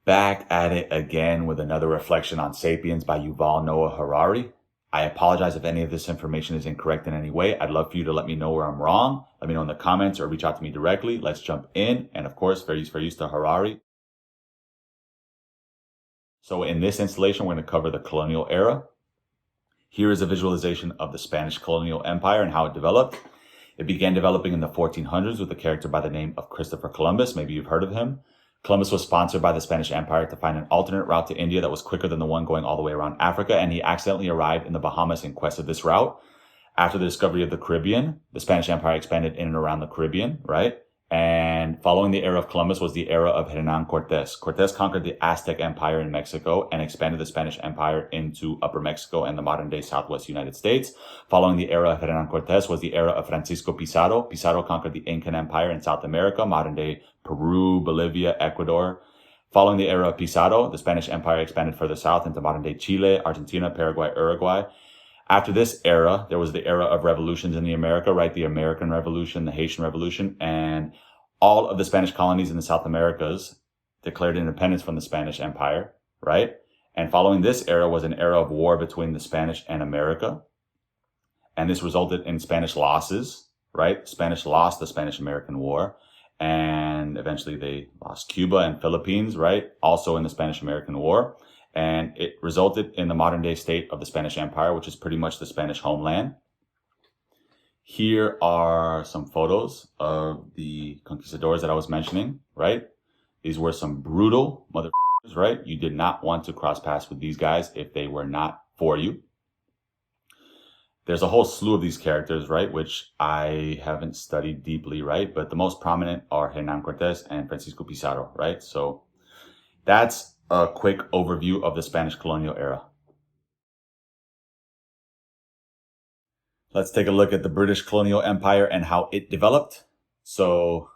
Back at it again with another reflection on Sapiens by Yuval Noah Harari. I apologize if any of this information is incorrect in any way. I'd love for you to let me know where I'm wrong. Let me know in the comments or reach out to me directly. Let's jump in. And of course, fair use to Harari. So in this installation, we're going to cover the colonial era. Here is a visualization of the Spanish colonial empire and how it developed. It began developing in the 1400s with a character by the name of Christopher Columbus. Maybe you've heard of him. Columbus was sponsored by the Spanish Empire to find an alternate route to India that was quicker than the one going all the way around Africa, and he accidentally arrived in the Bahamas in quest of this route. After the discovery of the Caribbean, the Spanish Empire expanded in and around the Caribbean, right? And following the era of Columbus was the era of Hernán Cortés. Cortés conquered the Aztec Empire in Mexico and expanded the Spanish Empire into Upper Mexico and the modern-day Southwest United States. Following the era of Hernán Cortés was the era of Francisco Pizarro. Pizarro conquered the Incan Empire in South America, modern-day Peru, Bolivia, Ecuador. Following the era of Pizarro, the Spanish Empire expanded further south into modern-day Chile, Argentina, Paraguay, Uruguay. After this era, there was the era of revolutions in the America, right? The American Revolution, the Haitian Revolution, and all of the Spanish colonies in the South Americas declared independence from the Spanish Empire, right? And following this era was an era of war between the Spanish and America. And this resulted in Spanish losses, right? Spanish lost the Spanish-American War. And eventually they lost Cuba and Philippines, right? Also in the Spanish-American War. And it resulted in the modern day state of the Spanish Empire, which is pretty much the Spanish homeland. Here are some photos of the conquistadors that I was mentioning, right? These were some brutal motherfuckers, right? You did not want to cross paths with these guys if they were not for you. There's a whole slew of these characters, right? Which I haven't studied deeply, right? But the most prominent are Hernán Cortés and Francisco Pizarro, right? So that's a quick overview of the Spanish colonial era. Let's take a look at the British colonial empire and how it developed. So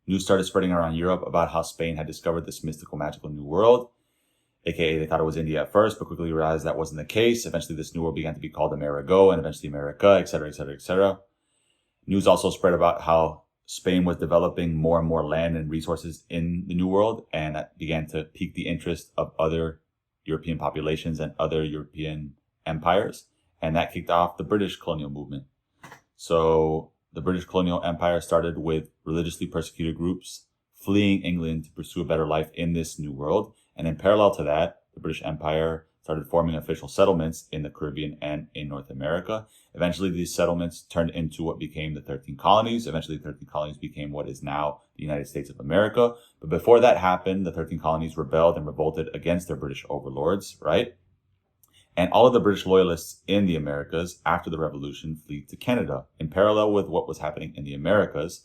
news started spreading around Europe about how Spain had discovered this mystical, magical new world. AKA they thought it was India at first, but quickly realized that wasn't the case. Eventually this new world began to be called Amerigo and eventually America, etc., etc., etc. News also spread about how Spain was developing more and more land and resources in the New World, and that began to pique the interest of other European populations and other European empires, and that kicked off the British colonial movement. So the British colonial empire started with religiously persecuted groups fleeing England to pursue a better life in this New World, and in parallel to that, the British Empire started forming official settlements in the Caribbean and in North America. Eventually, these settlements turned into what became the 13 colonies. Eventually, the 13 colonies became what is now the United States of America. But before that happened, the 13 colonies rebelled and revolted against their British overlords, right? And all of the British loyalists in the Americas after the Revolution fled to Canada. In parallel with what was happening in the Americas,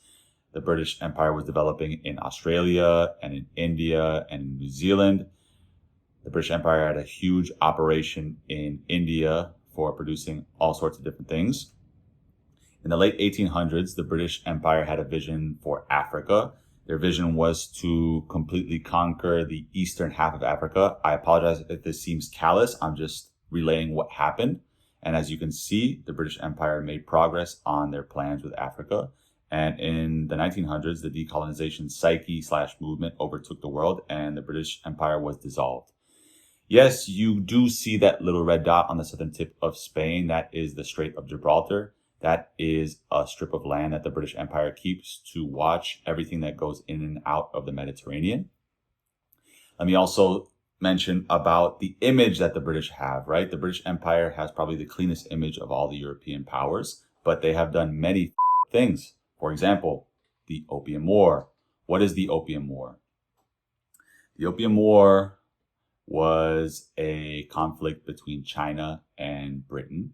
the British Empire was developing in Australia and in India and in New Zealand. The British Empire had a huge operation in India for producing all sorts of different things. In the late 1800s, the British Empire had a vision for Africa. Their vision was to completely conquer the eastern half of Africa. I apologize if this seems callous. I'm just relaying what happened. And as you can see, the British Empire made progress on their plans with Africa. And in the 1900s, the decolonization psyche/movement overtook the world and the British Empire was dissolved. Yes, you do see that little red dot on the southern tip of Spain. That is the Strait of Gibraltar. That is a strip of land that the British Empire keeps to watch everything that goes in and out of the Mediterranean. Let me also mention about the image that the British have, right? The British Empire has probably the cleanest image of all the European powers, but they have done many things. For example, the Opium War. What is the Opium War? The Opium War was a conflict between China and Britain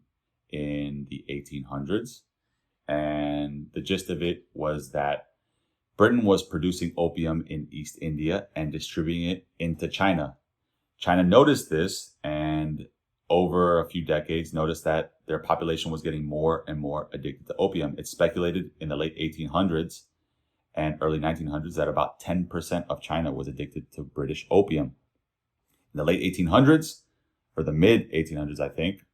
in the 1800s. And the gist of it was that Britain was producing opium in East India and distributing it into China. China noticed this and over a few decades noticed that their population was getting more and more addicted to opium. It's speculated in the late 1800s and early 1900s that about 10% of China was addicted to British opium. In the late 1800s, or the mid 1800s, I think,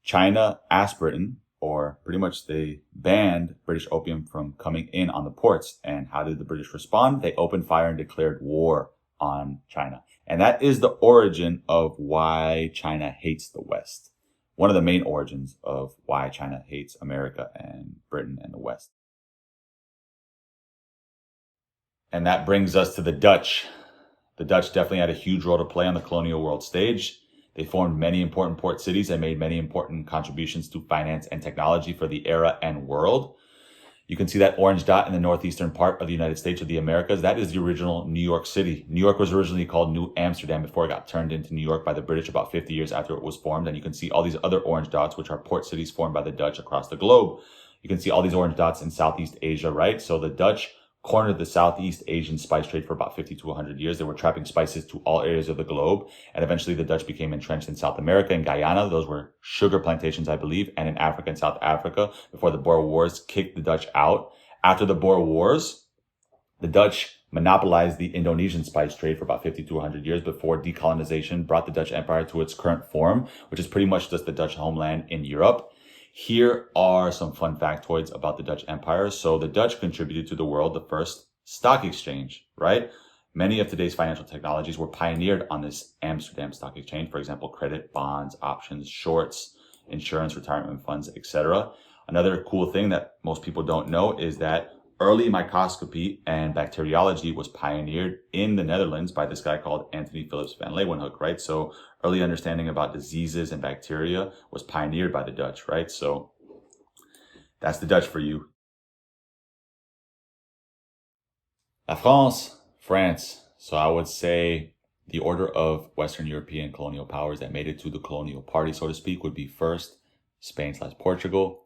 China asked Britain, or pretty much they banned British opium from coming in on the ports. And how did the British respond? They opened fire and declared war on China. And that is the origin of why China hates the West. One of the main origins of why China hates America and Britain and the West. And that brings us to the Dutch. The Dutch definitely had a huge role to play on the colonial world stage. They formed many important port cities and made many important contributions to finance and technology for the era and world. You can see that orange dot in the northeastern part of the United States of the Americas. That is the original New York City. New York was originally called New Amsterdam before it got turned into New York by the British about 50 years after it was formed. And you can see all these other orange dots, which are port cities formed by the Dutch across the globe. You can see all these orange dots in Southeast Asia, right? So the Dutch cornered the Southeast Asian spice trade for about 50 to 100 years. They were trapping spices to all areas of the globe. And eventually the Dutch became entrenched in South America and Guyana. Those were sugar plantations, I believe, and in Africa and South Africa before the Boer Wars kicked the Dutch out. After the Boer Wars, the Dutch monopolized the Indonesian spice trade for about 50 to 100 years before decolonization brought the Dutch Empire to its current form, which is pretty much just the Dutch homeland in Europe. Here are some fun factoids about the Dutch Empire. So the Dutch contributed to the world the first stock exchange, right? Many of today's financial technologies were pioneered on this Amsterdam Stock Exchange. For example, credit, bonds, options, shorts, insurance, retirement funds, etc. Another cool thing that most people don't know is that early microscopy and bacteriology was pioneered in the Netherlands by this guy called Anthony Philips van Leeuwenhoek, right? So early understanding about diseases and bacteria was pioneered by the Dutch, right? So that's the Dutch for you. La France, France. So I would say the order of Western European colonial powers that made it to the colonial party, so to speak, would be first Spain/Portugal,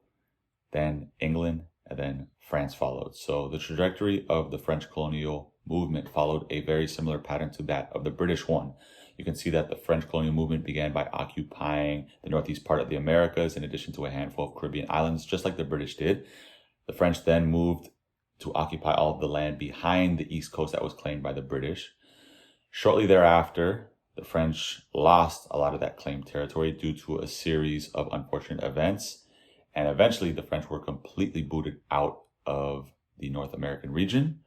then England, and then France followed. So the trajectory of the French colonial movement followed a very similar pattern to that of the British one. You can see that the French colonial movement began by occupying the northeast part of the Americas in addition to a handful of Caribbean islands, just like the British did. The French then moved to occupy all of the land behind the east coast that was claimed by the British. Shortly thereafter, the French lost a lot of that claimed territory due to a series of unfortunate events. And eventually the French were completely booted out of the North American region.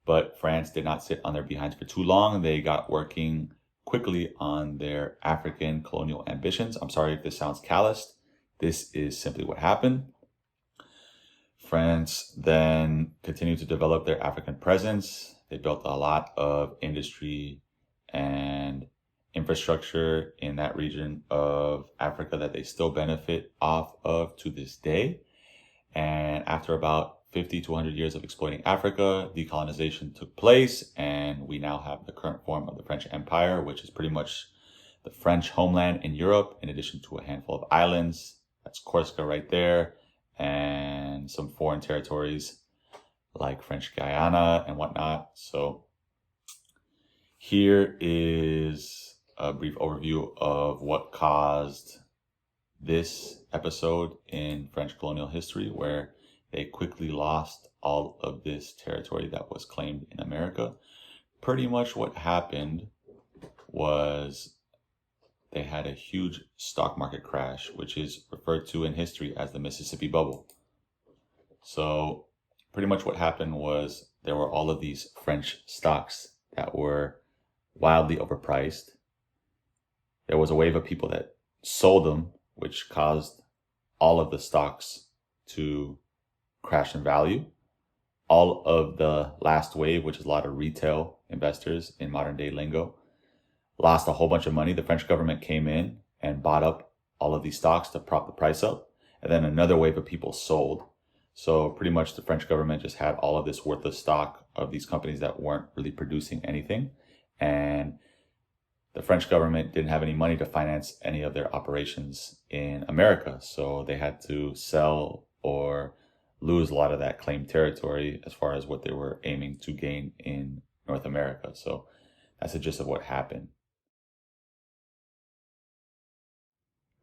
But France did not sit on their behinds for too long. They got working quickly on their African colonial ambitions. I'm sorry if this sounds calloused. This is simply what happened. France then continued to develop their African presence. They built a lot of industry and infrastructure in that region of Africa that they still benefit off of to this day. And after about 50 to 100 years of exploiting Africa, decolonization took place, and we now have the current form of the French Empire, which is pretty much the French homeland in Europe, in addition to a handful of islands. That's Corsica right there, and some foreign territories like French Guyana and whatnot. So here is a brief overview of what caused this episode in French colonial history, where they quickly lost all of this territory that was claimed in America. Pretty much what happened was they had a huge stock market crash, which is referred to in history as the Mississippi Bubble. So pretty much what happened was there were all of these French stocks that were wildly overpriced. There was a wave of people that sold them, which caused all of the stocks to crash in value. All of the last wave, which is a lot of retail investors in modern day lingo, lost a whole bunch of money. The French government came in and bought up all of these stocks to prop the price up. And then another wave of people sold. So pretty much the French government just had all of this worthless stock of these companies that weren't really producing anything. And the French government didn't have any money to finance any of their operations in America. So they had to sell or lose a lot of that claimed territory as far as what they were aiming to gain in North America. So that's the gist of what happened.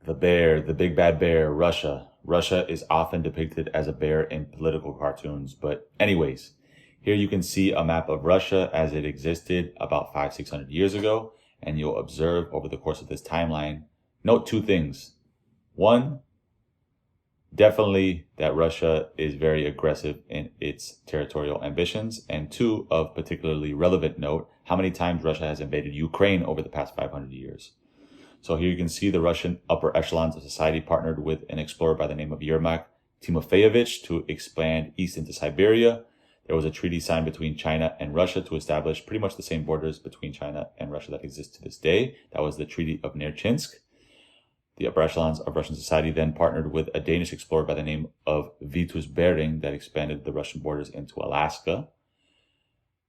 The bear, the big bad bear, Russia. Russia is often depicted as a bear in political cartoons. But anyways, here you can see a map of Russia as it existed about 500-600 years ago. And you'll observe over the course of this timeline, note two things. One, definitely that Russia is very aggressive in its territorial ambitions. And two, of particularly relevant note, how many times Russia has invaded Ukraine over the past 500 years. So here you can see the Russian upper echelons of society partnered with an explorer by the name of Yermak Timofeyevich to expand east into Siberia. There was a treaty signed between China and Russia to establish pretty much the same borders between China and Russia that exist to this day. That was the Treaty of Nerchinsk. The upper echelons of Russian society then partnered with a Danish explorer by the name of Vitus Bering that expanded the Russian borders into Alaska.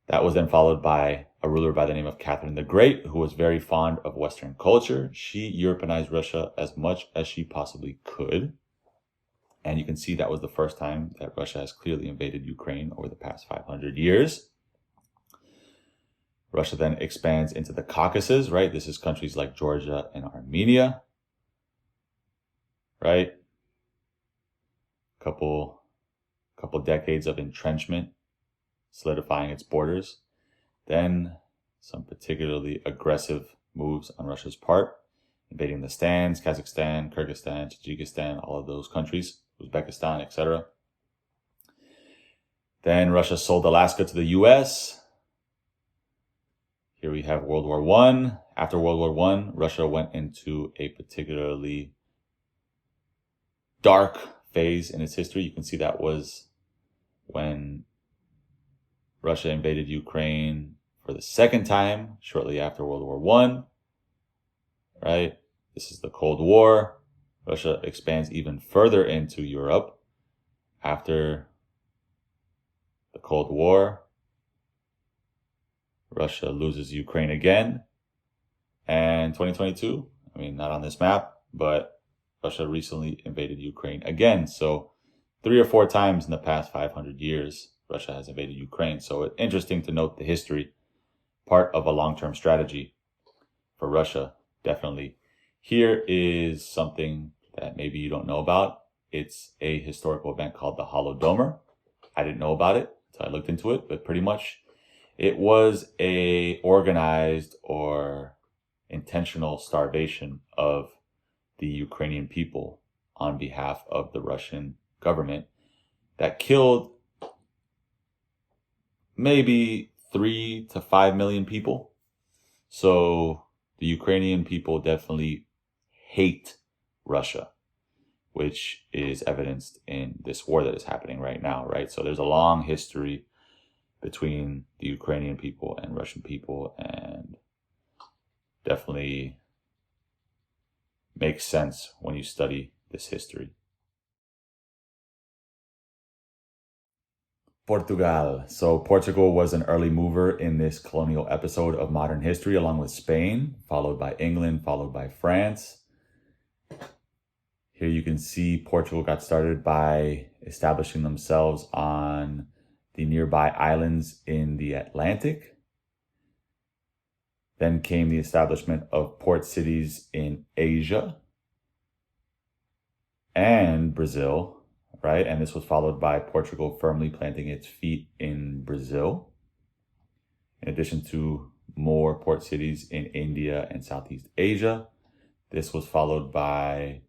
That was then followed by a ruler by the name of Catherine the Great, who was very fond of Western culture. She Europeanized Russia as much as she possibly could. And you can see that was the first time that Russia has clearly invaded Ukraine over the past 500 years. Russia then expands into the Caucasus, right? This is countries like Georgia and Armenia, right? Couple decades of entrenchment, solidifying its borders. Then some particularly aggressive moves on Russia's part, invading the Stans, Kazakhstan, Kyrgyzstan, Tajikistan, all of those countries, Uzbekistan, etc. Then Russia sold Alaska to the US. Here we have World War I. After World War I, Russia went into a particularly dark phase in its history. You can see that was when Russia invaded Ukraine for the second time, shortly after World War I, right? This is the Cold War. Russia expands even further into Europe after the Cold War. Russia loses Ukraine again. And 2022, I mean, not on this map, but Russia recently invaded Ukraine again. So 3 or 4 times in the past 500 years, Russia has invaded Ukraine. So it's interesting to note the history, part of a long-term strategy for Russia, definitely. Here is something that maybe you don't know about. It's a historical event called the Holodomor. I didn't know about it until I looked into it, but pretty much it was a organized or intentional starvation of the Ukrainian people on behalf of the Russian government that killed maybe 3 to 5 million people. So the Ukrainian people definitely hate Russia, which is evidenced in this war that is happening right now, right? So there's a long history between the Ukrainian people and Russian people, and definitely makes sense when you study this history. Portugal. So Portugal was an early mover in this colonial episode of modern history, along with Spain, followed by England, followed by France. Here you can see Portugal got started by establishing themselves on the nearby islands in the Atlantic. Then came the establishment of port cities in Asia and Brazil, right? And this was followed by Portugal firmly planting its feet in Brazil, in addition to more port cities in India and Southeast Asia. This was followed by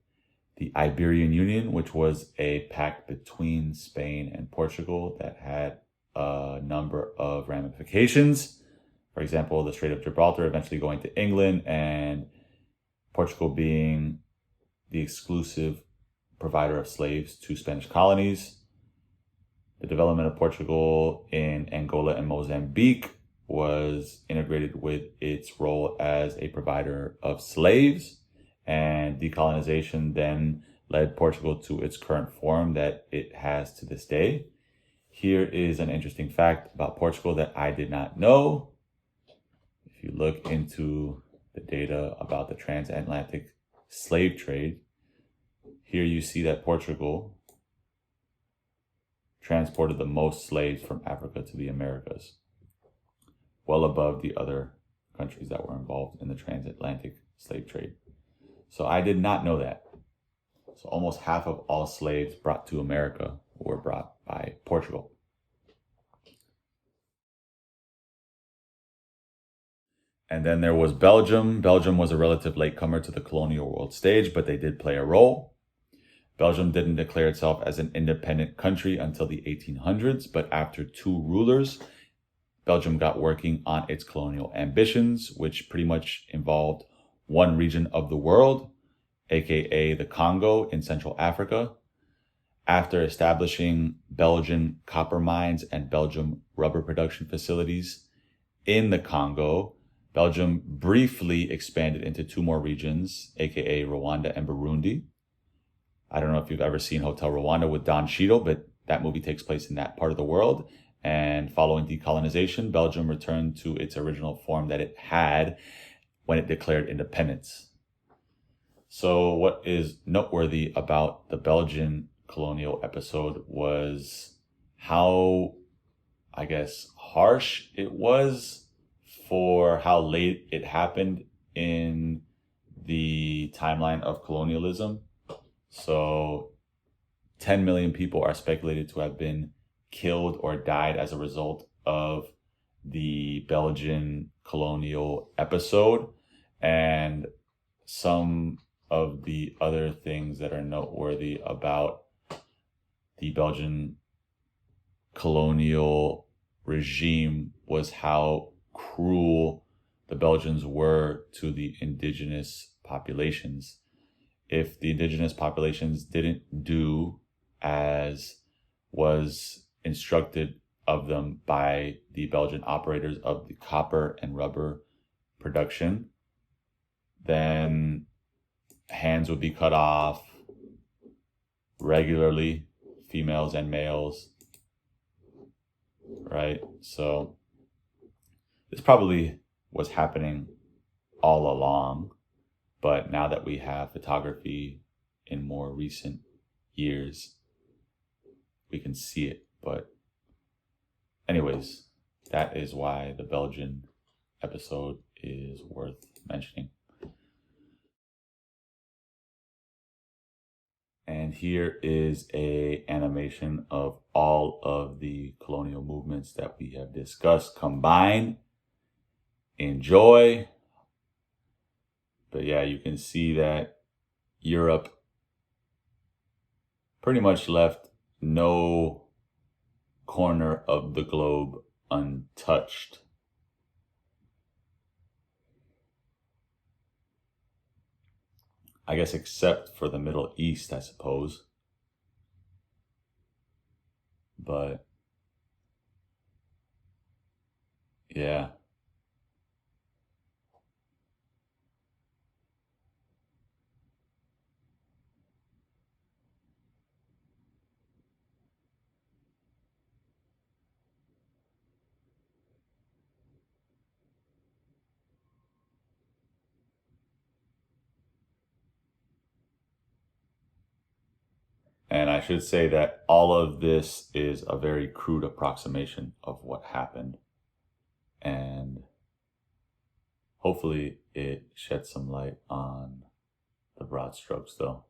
the Iberian Union, which was a pact between Spain and Portugal that had a number of ramifications. For example, the Strait of Gibraltar eventually going to England, and Portugal being the exclusive provider of slaves to Spanish colonies. The development of Portugal in Angola and Mozambique was integrated with its role as a provider of slaves, and decolonization then led Portugal to its current form that it has to this day. Here is an interesting fact about Portugal that I did not know. If you look into the data about the transatlantic slave trade, here you see that Portugal transported the most slaves from Africa to the Americas, well above the other countries that were involved in the transatlantic slave trade. So I did not know that. So almost half of all slaves brought to America were brought by Portugal. And then there was Belgium. Belgium was a relative latecomer to the colonial world stage, but they did play a role. Belgium didn't declare itself as an independent country until the 1800s, but after 2 rulers, Belgium got working on its colonial ambitions, which pretty much involved one region of the world, aka the Congo in Central Africa. After establishing Belgian copper mines and Belgium rubber production facilities in the Congo, Belgium briefly expanded into two more regions, aka Rwanda and Burundi. I don't know if you've ever seen Hotel Rwanda with Don Cheadle, but that movie takes place in that part of the world. And following decolonization, Belgium returned to its original form that it had when it declared independence. So what is noteworthy about the Belgian colonial episode was how, I guess, harsh it was for how late it happened in the timeline of colonialism. So 10 million people are speculated to have been killed or died as a result of the Belgian colonial episode. And some of the other things that are noteworthy about the Belgian colonial regime was how cruel the Belgians were to the indigenous populations. If the indigenous populations didn't do as was instructed of them by the Belgian operators of the copper and rubber production, then hands would be cut off regularly, females and males, right? So this probably was happening all along, but now that we have photography in more recent years, we can see it. But anyways, that is why the Belgian episode is worth mentioning. And here is an animation of all of the colonial movements that we have discussed combined. Enjoy. But yeah, you can see that Europe pretty much left no corner of the globe untouched. I guess except for the Middle East, I suppose. But yeah. And I should say that all of this is a very crude approximation of what happened. And hopefully it sheds some light on the broad strokes, though.